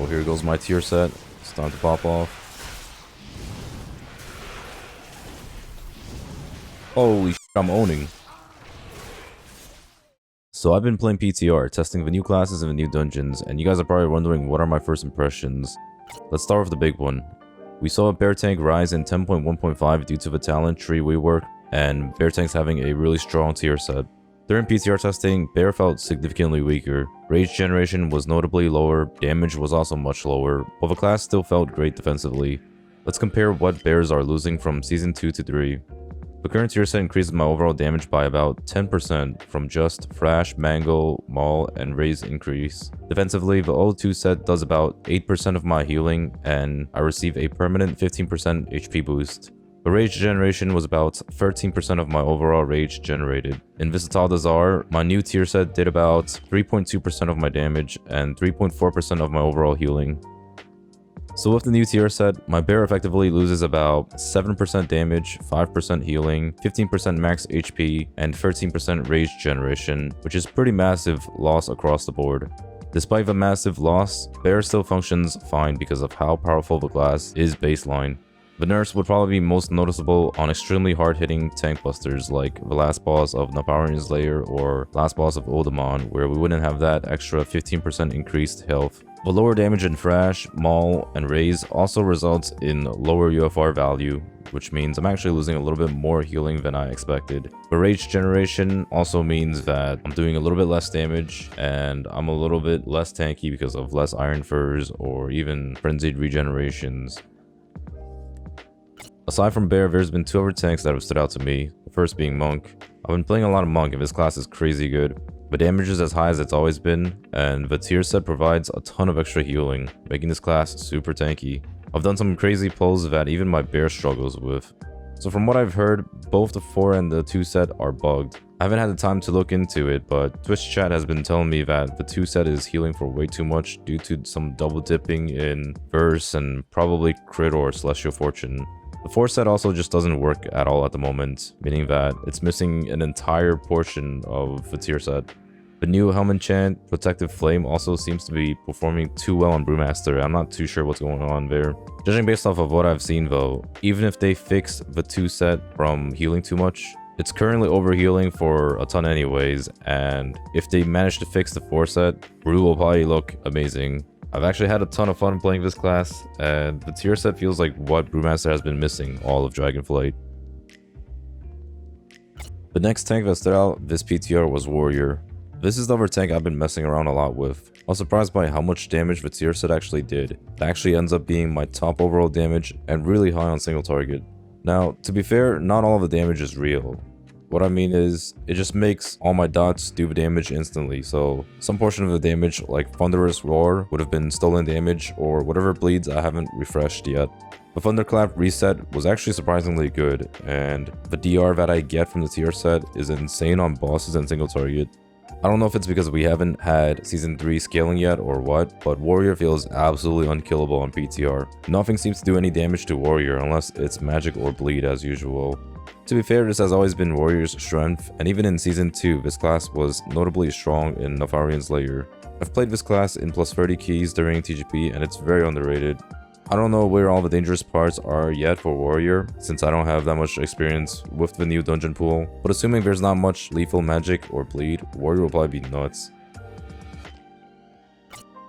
Oh, here goes my tier set. It's time to pop off. Holy shit, I'm owning. So I've been playing PTR, testing the new classes and the new dungeons, and you guys are probably wondering what are my first impressions. Let's start with the big one. We saw a bear tank rise in 10.1.5 due to the talent tree rework, and bear tanks having a really strong tier set. During PTR testing, bear felt significantly weaker. Rage generation was notably lower, damage was also much lower, but the class still felt great defensively. Let's compare what bears are losing from Season 2 to 3. The current tier set increases my overall damage by about 10% from just Thrash, Mangle, Maul, and Raise increase. Defensively, the O2 set does about 8% of my healing, and I receive a permanent 15% HP boost. The rage generation was about 13% of my overall rage generated. In Versatile Desire, my new tier set did about 3.2% of my damage and 3.4% of my overall healing. So with the new tier set, my bear effectively loses about 7% damage, 5% healing, 15% max HP, and 13% rage generation, which is pretty massive loss across the board. Despite the massive loss, bear still functions fine because of how powerful the class is baseline. The nerfs would probably be most noticeable on extremely hard-hitting tank busters like the last boss of Nefarian's Lair or last boss of Oldemon, where we wouldn't have that extra 15% increased health. The lower damage in Thrash, Maul, and Raise also results in lower UFR value, which means I'm actually losing a little bit more healing than I expected. The rage generation also means that I'm doing a little bit less damage, and I'm a little bit less tanky because of less Iron Furs or even frenzied regenerations. Aside from bear, there's been two other tanks that have stood out to me, the first being Monk. I've been playing a lot of Monk and this class is crazy good. The damage is as high as it's always been, and the tier set provides a ton of extra healing, making this class super tanky. I've done some crazy pulls that even my bear struggles with. So from what I've heard, both the 4 and the 2 set are bugged. I haven't had the time to look into it, but Twitch chat has been telling me that the 2 set is healing for way too much due to some double dipping in Verse and probably Crit or Celestial Fortune. The 4 set also just doesn't work at all at the moment, meaning that it's missing an entire portion of the tier set. The new Helm enchant, Protective Flame, also seems to be performing too well on BREWMASTER. I'm not too sure what's going on there. Judging based off of what I've seen though, even if they fix the 2 set from healing too much, it's currently overhealing for a ton anyways, and if they manage to fix the 4 set, Brew will probably look amazing. I've actually had a ton of fun playing this class, and the tier set feels like what BREWMASTER has been missing all of Dragonflight. The next tank that stood out this PTR was Warrior. This is the other tank I've been messing around a lot with. I was surprised by how much damage the tier set actually did. It actually ends up being my top overall damage and really high on single target. Now, to be fair, not all of the damage is real. What I mean is, it just makes all my dots do the damage instantly, so some portion of the damage, like Thunderous Roar, would have been stolen damage, or whatever bleeds I haven't refreshed yet. The Thunderclap reset was actually surprisingly good, and the DR that I get from the tier set is insane on bosses and single target. I don't know if it's because we haven't had Season 3 scaling yet or what, but Warrior feels absolutely unkillable on PTR. Nothing seems to do any damage to Warrior unless it's magic or bleed as usual. To be fair, this has always been Warrior's strength, and even in Season 2, this class was notably strong in Nefarian's Lair. I've played this class in plus 30 keys during TGP, and it's very underrated. I don't know where all the dangerous parts are yet for Warrior, since I don't have that much experience with the new dungeon pool, but assuming there's not much lethal magic or bleed, Warrior will probably be nuts.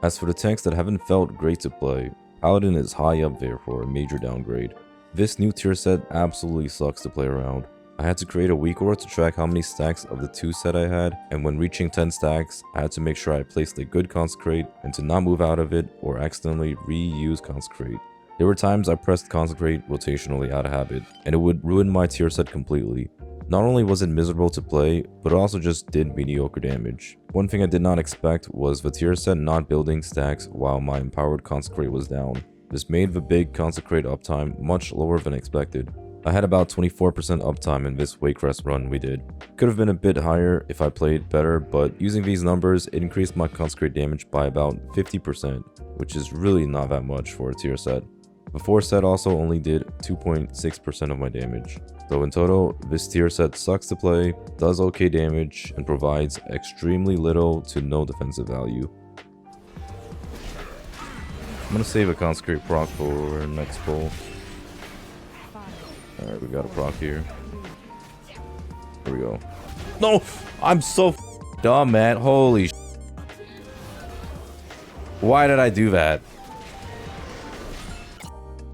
As for the tanks that haven't felt great to play, Paladin is high up there for a major downgrade. This new tier set absolutely sucks to play around. I had to create a weak aura to track how many stacks of the 2 set I had, and when reaching 10 stacks, I had to make sure I placed a good Consecrate and to not move out of it or accidentally reuse Consecrate. There were times I pressed Consecrate rotationally out of habit, and it would ruin my tier set completely. Not only was it miserable to play, but it also just did mediocre damage. One thing I did not expect was the tier set not building stacks while my empowered Consecrate was down. This made the big Consecrate uptime much lower than expected. I had about 24% uptime in this Wakecrest run we did. Could have been a bit higher if I played better, but using these numbers, it increased my Consecrate damage by about 50%, which is really not that much for a tier set. The 4 set also only did 2.6% of my damage. So in total, this tier set sucks to play, does okay damage, and provides extremely little to no defensive value. gonna save a consecrate proc for next pull. Alright, we got a proc here. Here we go. No! I'm so dumb, man. Holy sh. Why did I do that?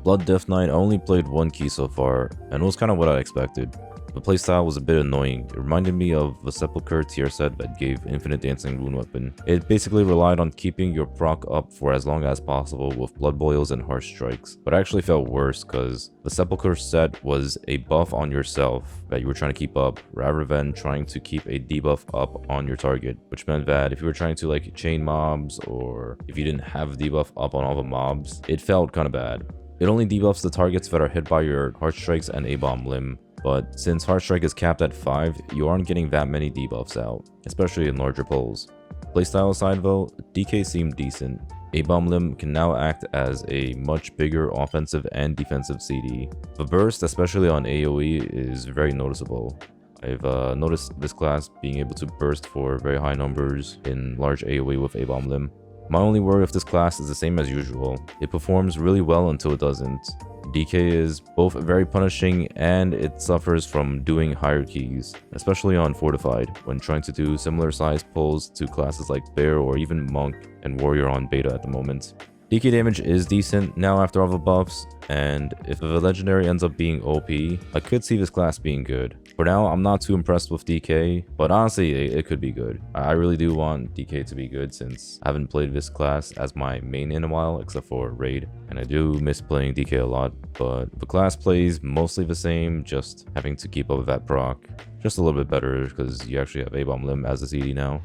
Blood Death Knight, I only played one key so far, and it was kind of what I expected. The playstyle was a bit annoying. It reminded me of the Sepulchre tier set that gave infinite dancing rune weapon. It basically relied on keeping your proc up for as long as possible with blood boils and harsh strikes. But I actually felt worse because the Sepulchre set was a buff on yourself that you were trying to keep up rather than trying to keep a debuff up on your target, which meant that if you were trying to like chain mobs or if you didn't have debuff up on all the mobs, it felt kind of bad. It only debuffs the targets that are hit by your Heart Strikes and A-Bomb limb, but since Heart Strike is capped at 5, you aren't getting that many debuffs out, especially in larger pulls. Playstyle aside though, DK seemed decent. A-Bomb limb can now act as a much bigger offensive and defensive CD. The burst, especially on AoE, is very noticeable. I've noticed this class being able to burst for very high numbers in large AoE with A-Bomb limb. My only worry with this class is the same as usual. It performs really well until it doesn't. DK is both very punishing and it suffers from doing higher keys, especially on Fortified, when trying to do similar size pulls to classes like Bear or even Monk and Warrior on beta at the moment. DK damage is decent now after all the buffs, and if the legendary ends up being OP, I could see this class being good. For now, I'm not too impressed with DK, but honestly, it could be good. I really do want DK to be good since I haven't played this class as my main in a while, except for Raid, and I do miss playing DK a lot, but the class plays mostly the same, just having to keep up with that proc. Just a little bit better because you actually have A-Bomb limb as a CD now.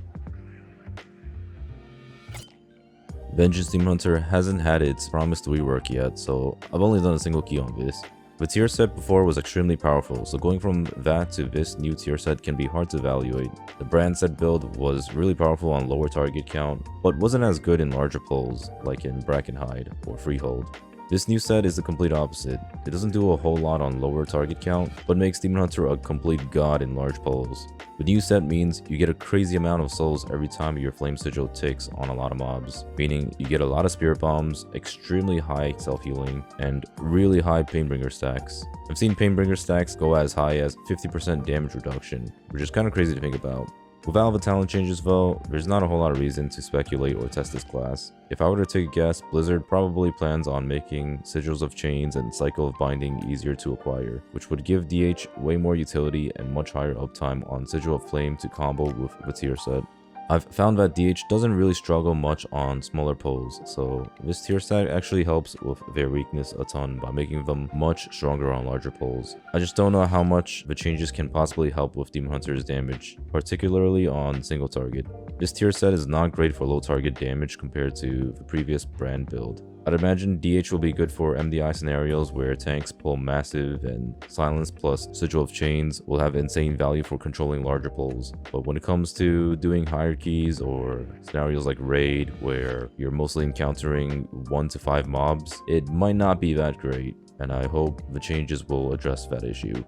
Vengeance Demon Hunter hasn't had its promised rework yet, so I've only done a single key on this. The tier set before was extremely powerful, so going from that to this new tier set can be hard to evaluate. The brand set build was really powerful on lower target count, but wasn't as good in larger pulls, like in Bracken Hide or Freehold. This new set is the complete opposite. It doesn't do a whole lot on lower target count, but makes Demon Hunter a complete god in large pulls. The new set means you get a crazy amount of souls every time your Flame Sigil ticks on a lot of mobs, meaning you get a lot of Spirit Bombs, extremely high self-healing, and really high Painbringer stacks. I've seen Painbringer stacks go as high as 50% damage reduction, which is kind of crazy to think about. With all the talent changes though, there's not a whole lot of reason to speculate or test this class. If I were to take a guess, Blizzard probably plans on making Sigils of Chains and Cycle of Binding easier to acquire, which would give DH way more utility and much higher uptime on Sigil of Flame to combo with the tier set. I've found that DH doesn't really struggle much on smaller pulls, so this tier set actually helps with their weakness a ton by making them much stronger on larger pulls. I just don't know how much the changes can possibly help with Demon Hunter's damage, particularly on single target. This tier set is not great for low target damage compared to the previous brand build. I'd imagine DH will be good for MDI scenarios where tanks pull massive and Silence plus Sigil of Chains will have insane value for controlling larger pulls. But when it comes to doing higher keys or scenarios like Raid where you're mostly encountering 1 to 5 mobs, it might not be that great, and I hope the changes will address that issue.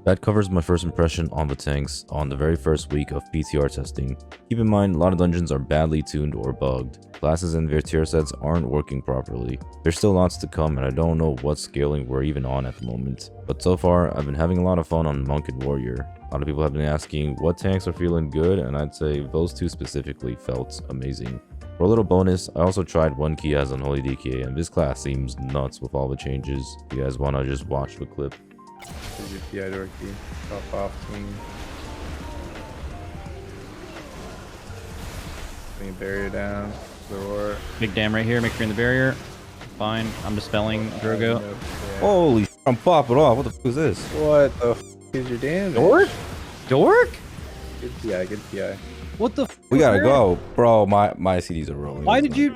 That covers my first impression on the tanks on the very first week of PTR testing. Keep in mind, a lot of dungeons are badly tuned or bugged. Classes and their tier sets aren't working properly. There's still lots to come and I don't know what scaling we're even on at the moment. But so far, I've been having a lot of fun on Monk and Warrior. A lot of people have been asking what tanks are feeling good, and I'd say those two specifically felt amazing. For a little bonus, I also tried one key as Unholy DK, and this class seems nuts with all the changes. If you guys want to just watch the clip. Here's your PI Dorki. Top off swing. Bring a barrier down. The roar. Big dam right here. Make sure you're in the barrier. Fine. I'm dispelling Drogo. Holy sh**, I'm popping off. What the f*** is this? What the f*** is your damage? Dork? Dork? Good PI, good PI. What the f? We gotta go. Bro, my CDs are rolling. Why did you...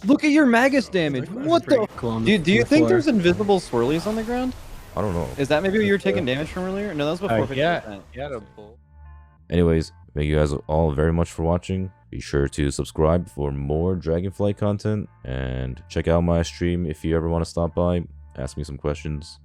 Look at your Magus damage. What the... Do you think there's invisible swirlies on the ground? I don't know. Is that maybe what you were taking damage from earlier? No, that was before 50%. Yeah, pull. Anyways, thank you guys all very much for watching. Be sure to subscribe for more Dragonflight content and check out my stream if you ever want to stop by, ask me some questions.